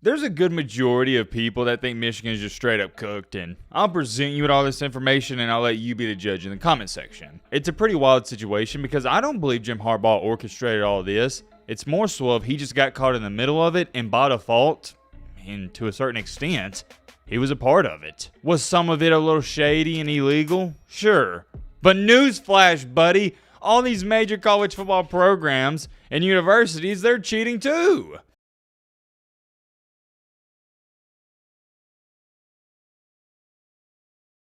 There's a good majority of people that think Michigan is just straight up cooked, and I'll present you with all this information and I'll let you be the judge in the comment section. It's a pretty wild situation because I don't believe Jim Harbaugh orchestrated all of this. It's more so of he just got caught in the middle of it, and by default, and to a certain extent, he was a part of it. Was some of it a little shady and illegal? Sure. But newsflash, buddy, all these major college football programs and universities, they're cheating too.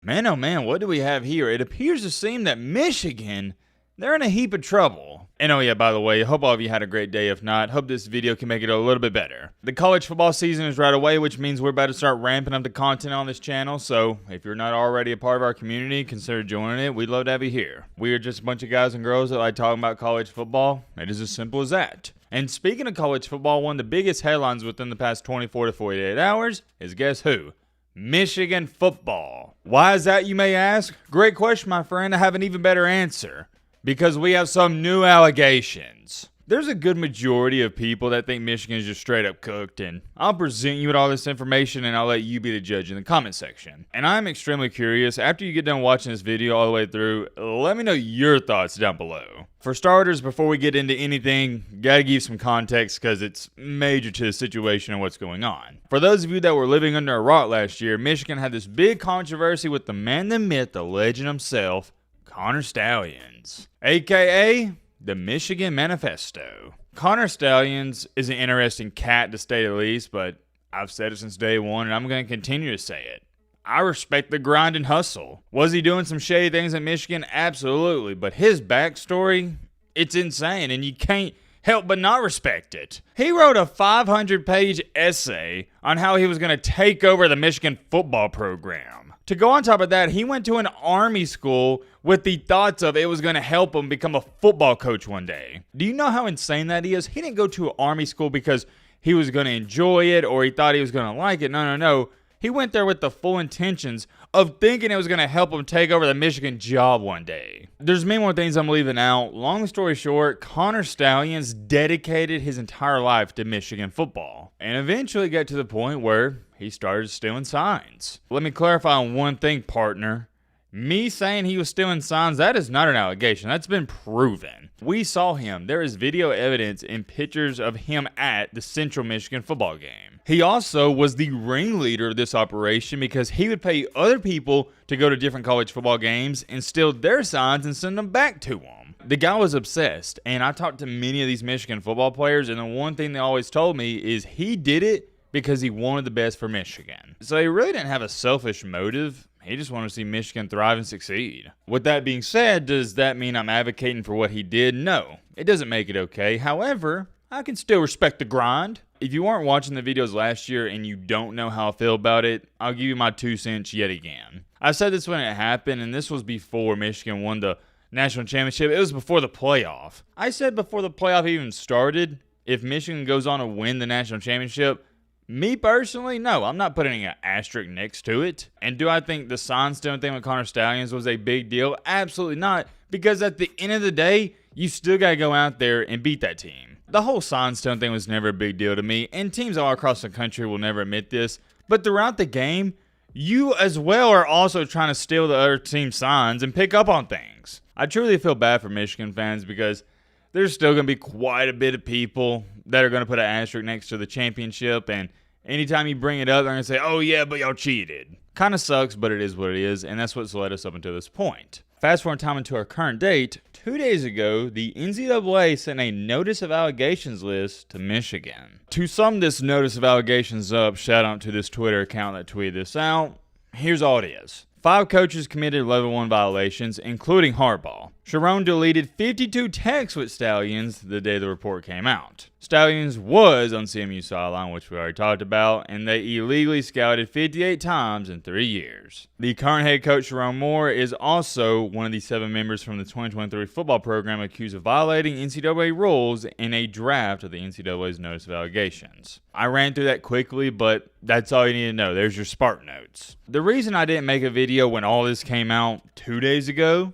Man, oh man, what do we have here? It appears to seem that Michigan, they're in a heap of trouble. And oh yeah, by the way, hope all of you had a great day. If not, hope this video can make it a little bit better. The college football season is right away, which means we're about to start ramping up the content on this channel. So if you're not already a part of our community, consider joining it. We'd love to have you here. We are just a bunch of guys and girls that like talking about college football. It is as simple as that. And speaking of college football, one of the biggest headlines within the past 24 to 48 hours is guess who? Michigan football. Why is that, you may ask? Great question, my friend. I have an even better answer. Because we have some new allegations. There's a good majority of people that think Michigan is just straight up cooked, and I'll present you with all this information and I'll let you be the judge in the comment section. And I'm extremely curious, after you get done watching this video all the way through, let me know your thoughts down below. For starters, before we get into anything, gotta give some context because it's major to the situation and what's going on. For those of you that were living under a rock last year, Michigan had this big controversy with the man, the myth, the legend himself, Connor Stalions, aka the Michigan Manifesto. Connor Stalions is an interesting cat to say the least, but I've said it since day one and I'm going to continue to say it. I respect the grind and hustle. Was he doing some shady things at Michigan? Absolutely, but his backstory, it's insane and you can't help but not respect it. He wrote a 500-page essay on how he was going to take over the Michigan football program. To go on top of that, he went to an army school with the thoughts of it was going to help him become a football coach one day. Do you know how insane that is? He didn't go to an army school because he was going to enjoy it or he thought he was going to like it. No. He went there with the full intentions of thinking it was going to help him take over the Michigan job one day. There's many more things I'm leaving out. Long story short, Connor Stalions dedicated his entire life to Michigan football and eventually got to the point where he started stealing signs. Let me clarify on one thing, partner. Me saying he was stealing signs, that is not an allegation. That's been proven. We saw him. There is video evidence and pictures of him at the Central Michigan football game. He also was the ringleader of this operation because he would pay other people to go to different college football games and steal their signs and send them back to him. The guy was obsessed, and I talked to many of these Michigan football players, and the one thing they always told me is he did it because he wanted the best for Michigan. So he really didn't have a selfish motive. He just wanted to see Michigan thrive and succeed. With that being said, does that mean I'm advocating for what he did? No, it doesn't make it okay. However, I can still respect the grind. If you weren't watching the videos last year and you don't know how I feel about it, I'll give you my 2 cents yet again. I said this when it happened, and this was before Michigan won the national championship. It was before the playoff. I said before the playoff even started, if Michigan goes on to win the national championship, me personally, no, I'm not putting an asterisk next to it. And do I think the sign stealing thing with Connor Stalions was a big deal? Absolutely not. Because at the end of the day, you still got to go out there and beat that team. The whole sign stealing thing was never a big deal to me. And teams all across the country will never admit this. But throughout the game, you as well are also trying to steal the other team's signs and pick up on things. I truly feel bad for Michigan fans because there's still going to be quite a bit of people that are going to put an asterisk next to the championship, and anytime you bring it up, they're going to say, oh yeah, but y'all cheated. Kind of sucks, but it is what it is, and that's what's led us up until this point. Fast forward time into our current date, 2 days ago, the NCAA sent a notice of allegations list to Michigan. To sum this notice of allegations up, shout out to this Twitter account that tweeted this out, here's all it is. 5 coaches committed level 1 violations, including Harbaugh. Sharon deleted 52 texts with Stalions the day the report came out. Stalions was on CMU sideline, which we already talked about, and they illegally scouted 58 times in 3 years. The current head coach, Sharon Moore, is also one of the 7 members from the 2023 football program accused of violating NCAA rules in a draft of the NCAA's notice of allegations. I ran through that quickly, but that's all you need to know. There's your Spark Notes. The reason I didn't make a video when all this came out 2 days ago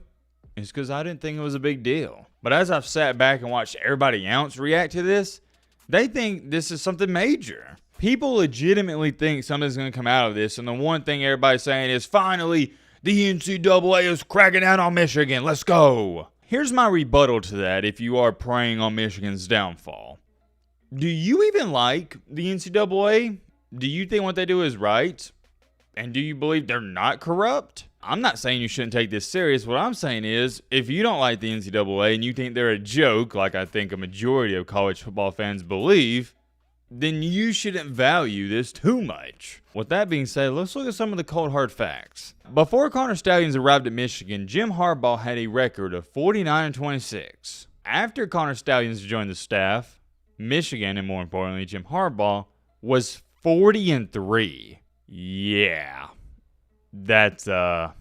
is because I didn't think it was a big deal. But as I've sat back and watched everybody else react to this, they think this is something major. People legitimately think something's going to come out of this, and the one thing everybody's saying is, finally, the NCAA is cracking down on Michigan. Let's go. Here's my rebuttal to that if you are preying on Michigan's downfall. Do you even like the NCAA? Do you think what they do is right? And do you believe they're not corrupt? I'm not saying you shouldn't take this serious. What I'm saying is, if you don't like the NCAA and you think they're a joke, like I think a majority of college football fans believe, then you shouldn't value this too much. With that being said, let's look at some of the cold hard facts. Before Connor Stalions arrived at Michigan, Jim Harbaugh had a record of 49-26. After Connor Stalions joined the staff, Michigan, and more importantly, Jim Harbaugh, was 40-3. Yeah, that's a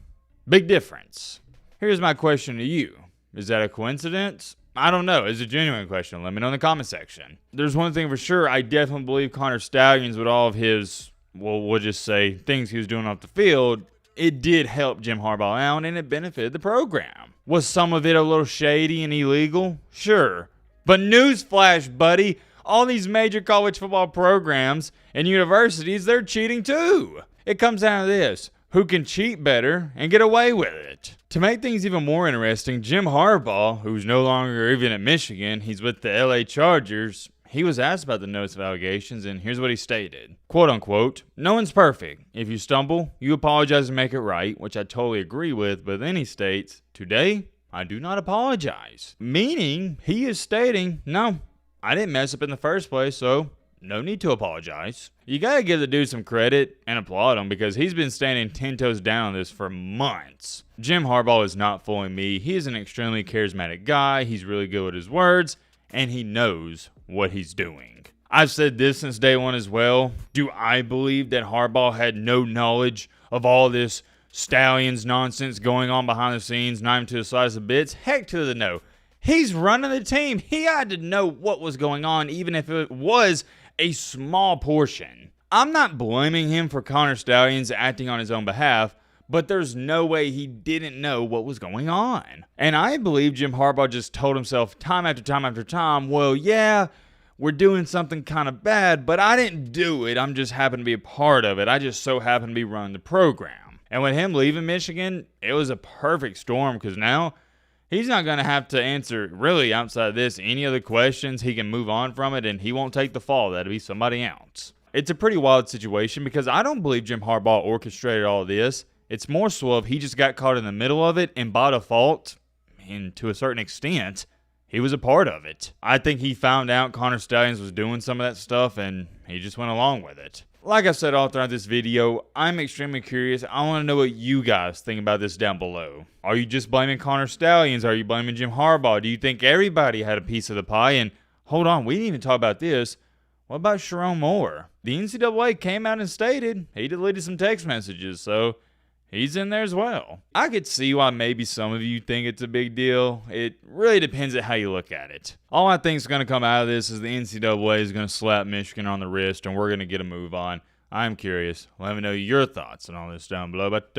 big difference. Here's my question to you. Is that a coincidence? I don't know. It's a genuine question. Let me know in the comment section. There's one thing for sure. I definitely believe Connor Stalions, with all of his, well, we'll just say things he was doing off the field, it did help Jim Harbaugh out and it benefited the program. Was some of it a little shady and illegal? Sure. But newsflash, buddy, all these major college football programs and universities, they're cheating too. It comes down to this. Who can cheat better and get away with it? To make things even more interesting, Jim Harbaugh, who's no longer even at Michigan, he's with the LA Chargers, he was asked about the notice of allegations, and here's what he stated. Quote unquote, "No one's perfect. If you stumble, you apologize and make it right," which I totally agree with, but then he states, "Today, I do not apologize." Meaning, he is stating, no, I didn't mess up in the first place, so no need to apologize. You gotta give the dude some credit and applaud him because he's been standing 10 toes down on this for months. Jim Harbaugh is not fooling me. He is an extremely charismatic guy. He's really good with his words, and he knows what he's doing. I've said this since day one as well. Do I believe that Harbaugh had no knowledge of all this Stalions nonsense going on behind the scenes, not even to the slice of bits? Heck to the no. He's running the team. He had to know what was going on, even if it was a small portion. I'm not blaming him for Connor Stalions acting on his own behalf, but there's no way he didn't know what was going on. And I believe Jim Harbaugh just told himself time after time after time, well, yeah, we're doing something kind of bad, but I didn't do it. I'm just happen to be a part of it. I just so happen to be running the program. And with him leaving Michigan, it was a perfect storm because now he's not going to have to answer, really, outside of this, any other questions. He can move on from it, and he won't take the fall. That'll be somebody else. It's a pretty wild situation because I don't believe Jim Harbaugh orchestrated all of this. It's more so of he just got caught in the middle of it, and by default, and to a certain extent, he was a part of it. I think he found out Connor Stalions was doing some of that stuff, and he just went along with it. Like I said all throughout this video, I'm extremely curious. I want to know what you guys think about this down below. Are you just blaming Connor Stalions? Are you blaming Jim Harbaugh? Do you think everybody had a piece of the pie? And hold on, we didn't even talk about this. What about Sherrone Moore? The NCAA came out and stated he deleted some text messages, so he's in there as well. I could see why maybe some of you think it's a big deal. It really depends on how you look at it. All I think is going to come out of this is the NCAA is going to slap Michigan on the wrist and we're going to get a move on. I'm curious. Let me know your thoughts on all this down below. But